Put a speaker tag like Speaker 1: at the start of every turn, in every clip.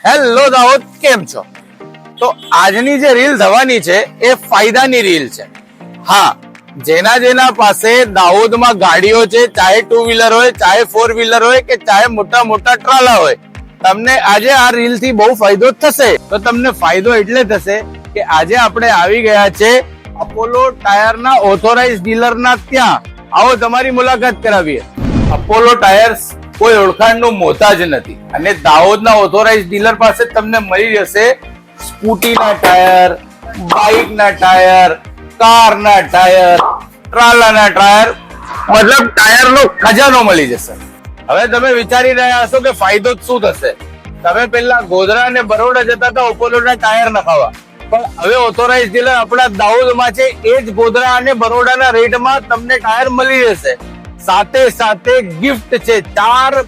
Speaker 1: Hello Dahod, કેમ છો? તો આજની જે રીલ થવાની છે એ ફાયદાની રીલ છે. હા, જેના પાસે દાહોદમાં ગાડીઓ છે, ચાહે 2 વ્હીલર હોય, ચાહે 4 વ્હીલર હોય કે ચાહે મોટા મોટા ટ્રાલા હોય, તમને આજે આ રીલ થી બહુ ફાયદો થશે. તો તમને ફાયદો એટલે થશે કે આજે આપણે આવી ગયા છે અપોલો ટાયરના ઓથોરાઇઝ ડીલરના ત્યાં. આવો તમારી મુલાકાત કરાવીએ. અપોલો ટાયર્સ કોઈ ઓળખાણનું મોહતાજ નથી અને દાહોદના ઓથોરાઇઝ ડીલર પાસે તમને મળી જશે સ્કૂટીના ટાયર, બાઇકના ટાયર, કારના ટાયર, ટ્રાલાના ટાયર, મતલબ ટાયરનો ખજાનો મળી જશે. હવે તમે વિચારી રહ્યા હશો કે ફાયદો શું થશે. તમે પેલા ગોધરા અને બરોડા જતા હતા અપોલોના ટાયર નખાવા, પણ હવે ઓથોરાઇઝ ડીલર આપણા દાહોદમાં છે. એ જ ગોધરા અને બરોડાના રેટમાં તમને ટાયર મળી જશે. સાથે સાથે ગિફ્ટ છે 4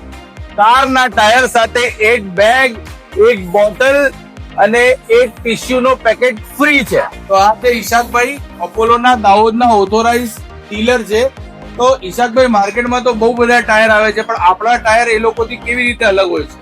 Speaker 1: કારના ટાયર સાથે 1 બેગ, 1 બોટલ અને 1 ટીશ્યુ નો પેકેટ ફ્રી છે. તો આ છે ઈશાકભાઈ, અપોલોના દાહોદના ઓથોરાઇઝ ડીલર છે. તો ઈશાકભાઈ, માર્કેટમાં તો બહુ બધા ટાયર આવે છે, પણ આપણા ટાયર એ લોકોથી કેવી રીતે અલગ હોય છે?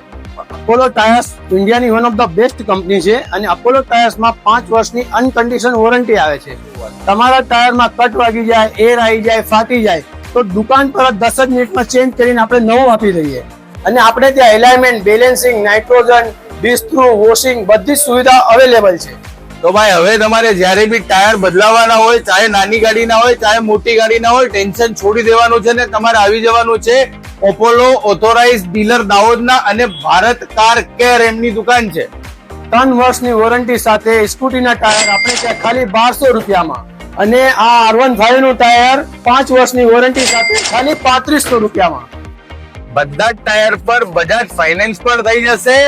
Speaker 2: અપોલો ટાયર્સ ઇન્ડિયાની one of the best company છે અને અપોલો ટાયર્સમાં 5 વર્ષની અનકન્ડિશન વોરંટી આવે છે. તમારા ટાયરમાં કટ વાગી જાય, એર આવી જાય, ફાટી જાય તો દુકાન પર 10 જ મિનિટમાં ચેન્જ કરીને આપણે નવું આપી દઈએ. અને આપણે ત્યાં alignment, balancing, nitrogen, disc washing બધી સુવિધા અવેલેબલ છે.
Speaker 1: તો ભાઈ, હવે તમારે જ્યારે બી ટાયર બદલાવાના હોય, ચાહે નાની ગાડીના હોય, ચાહે મોટી ગાડીના હોય, ટેન્શન છોડી દેવાનું છે ને તમારે આવી જવાનું છે અપોલો ઓથોરાઇઝ ડીલર દાહોદના. અને ભારત કાર કેર એમની દુકાન છે.
Speaker 2: 3 વર્ષની વોરંટી સાથે સ્કૂટીના ટાયર આપણે ત્યાં ખાલી 1200 રૂપિયામાં, અને આ R15 નું ટાયર 5 વર્ષની વોરંટી સાથે ખાલી 3500 રૂપિયામાં.
Speaker 1: બધા જ ટાયર પર બજાજ ફાઇનાન્સ પર થઈ જશે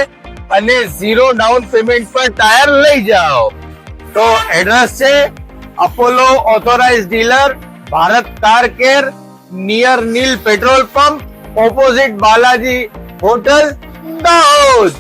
Speaker 1: અને 0 ડાઉન પેમેન્ટ પર ટાયર લઈ જાઓ. તો એડ્રેસ છે Apollo authorise dealer, Bharat car care, near Neel petrol pump, opposite Balaji hotel, Dahod.